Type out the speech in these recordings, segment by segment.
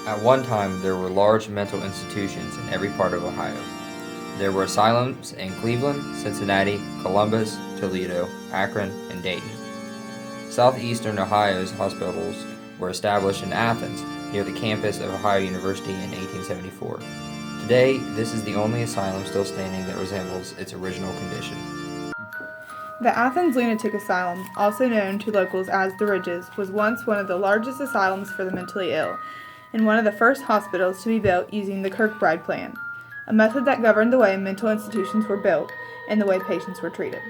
At one time, there were large mental institutions in every part of Ohio. There were asylums in Cleveland, Cincinnati, Columbus, Toledo, Akron, and Dayton. Southeastern Ohio's hospitals were established in Athens, near the campus of Ohio University in 1874. Today, this is the only asylum still standing that resembles its original condition. The Athens Lunatic Asylum, also known to locals as the Ridges, was once one of the largest asylums for the mentally ill, and one of the first hospitals to be built using the Kirkbride Plan, a method that governed the way mental institutions were built and the way patients were treated.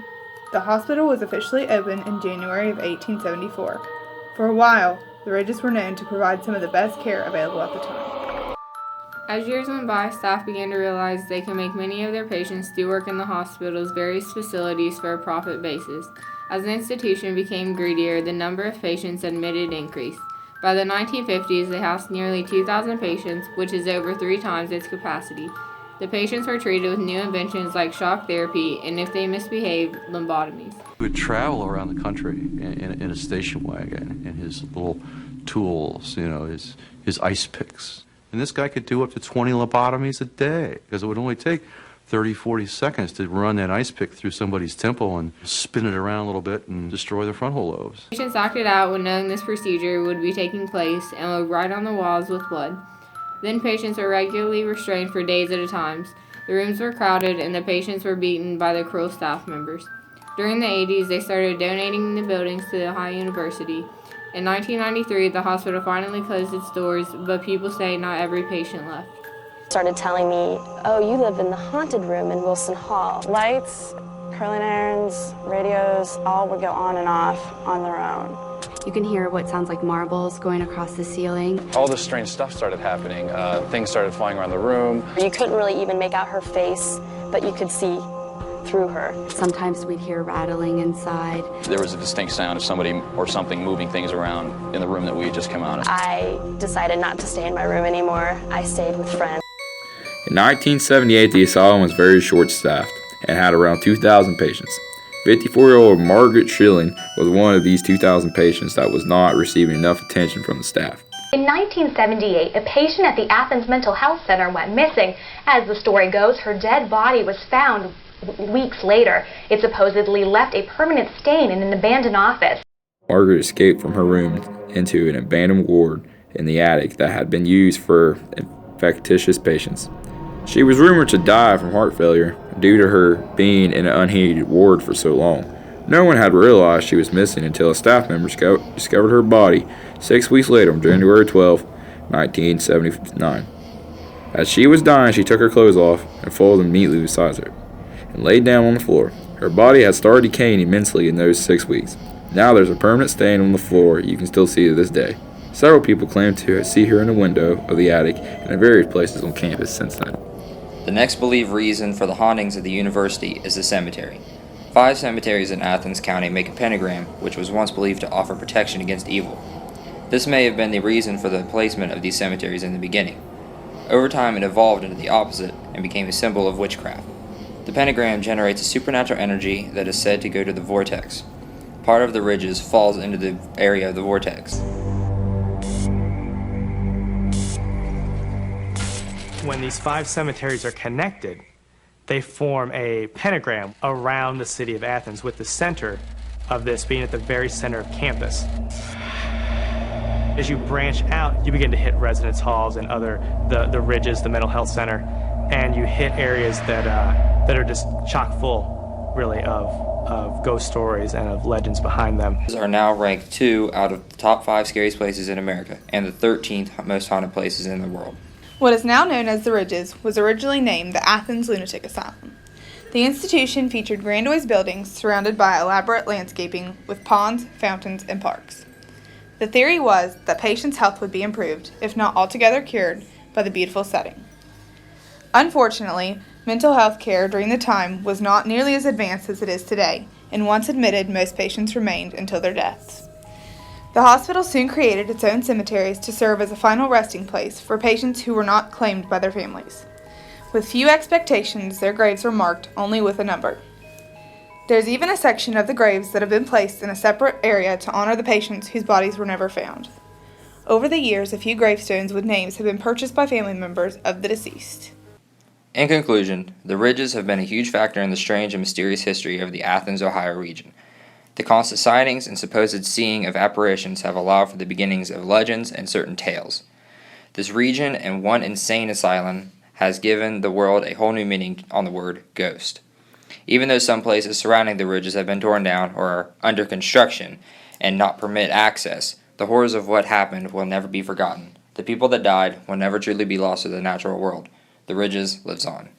The hospital was officially opened in January of 1874. For a while, the Ridges were known to provide some of the best care available at the time. As years went by, staff began to realize they could make many of their patients do work in the hospital's various facilities for a profit basis. As the institution became greedier, the number of patients admitted increased. By the 1950s, they housed nearly 2,000 patients, which is over 3 times its capacity. The patients were treated with new inventions like shock therapy and, if they misbehaved, lobotomies. He would travel around the country in a station wagon and his little tools, his ice picks. And this guy could do up to 20 lobotomies a day because it would only take 30, 40 seconds to run that ice pick through somebody's temple and spin it around a little bit and destroy the frontal lobes. Patients acted out when knowing this procedure would be taking place and would write on the walls with blood. Then patients were regularly restrained for days at a time. The rooms were crowded and the patients were beaten by the cruel staff members. During the 80s, they started donating the buildings to Ohio University. In 1993, the hospital finally closed its doors, but people say not every patient left. Started telling me, oh, you live in the haunted room in Wilson Hall. Lights, curling irons, radios, all would go on and off on their own. You can hear what sounds like marbles going across the ceiling. All this strange stuff started happening. Things started flying around the room. You couldn't really even make out her face, but you could see through her. Sometimes we'd hear rattling inside. There was a distinct sound of somebody or something moving things around in the room that we had just come out of. I decided not to stay in my room anymore. I stayed with friends. In 1978, the asylum was very short-staffed and had around 2,000 patients. 54-year-old Margaret Schilling was one of these 2,000 patients that was not receiving enough attention from the staff. In 1978, a patient at the Athens Mental Health Center went missing. As the story goes, her dead body was found weeks later. It supposedly left a permanent stain in an abandoned office. Margaret escaped from her room into an abandoned ward in the attic that had been used for infectious patients. She was rumored to die from heart failure due to her being in an unheated ward for so long. No one had realized she was missing until a staff member discovered her body 6 weeks later on January 12, 1979. As she was dying, she took her clothes off and folded them neatly beside her and laid down on the floor. Her body had started decaying immensely in those 6 weeks. Now there's a permanent stain on the floor you can still see to this day. Several people claim to see her in the window of the attic and in various places on campus since then. The next believed reason for the hauntings of the university is the cemetery. 5 cemeteries in Athens County make a pentagram, which was once believed to offer protection against evil. This may have been the reason for the placement of these cemeteries in the beginning. Over time, it evolved into the opposite and became a symbol of witchcraft. The pentagram generates a supernatural energy that is said to go to the vortex. Part of the Ridges falls into the area of the vortex. When these 5 cemeteries are connected, they form a pentagram around the city of Athens, with the center of this being at the very center of campus. As you branch out, you begin to hit residence halls and the Ridges, the mental health center, and you hit areas that are just chock full, really, of ghost stories and of legends behind them. These are now ranked 2 out of the top 5 scariest places in America and the 13th most haunted places in the world. What is now known as the Ridges was originally named the Athens Lunatic Asylum. The institution featured grandiose buildings surrounded by elaborate landscaping with ponds, fountains, and parks. The theory was that patients' health would be improved, if not altogether cured, by the beautiful setting. Unfortunately, mental health care during the time was not nearly as advanced as it is today, and once admitted, most patients remained until their deaths. The hospital soon created its own cemeteries to serve as a final resting place for patients who were not claimed by their families. With few expectations, their graves were marked only with a number. There's even a section of the graves that have been placed in a separate area to honor the patients whose bodies were never found. Over the years, a few gravestones with names have been purchased by family members of the deceased. In conclusion, the ridges have been a huge factor in the strange and mysterious history of the Athens, Ohio region. The constant sightings and supposed seeing of apparitions have allowed for the beginnings of legends and certain tales. This region and one insane asylum has given the world a whole new meaning on the word ghost. Even though some places surrounding the ridges have been torn down or are under construction and not permit access, the horrors of what happened will never be forgotten. The people that died will never truly be lost to the natural world. The Ridges lives on.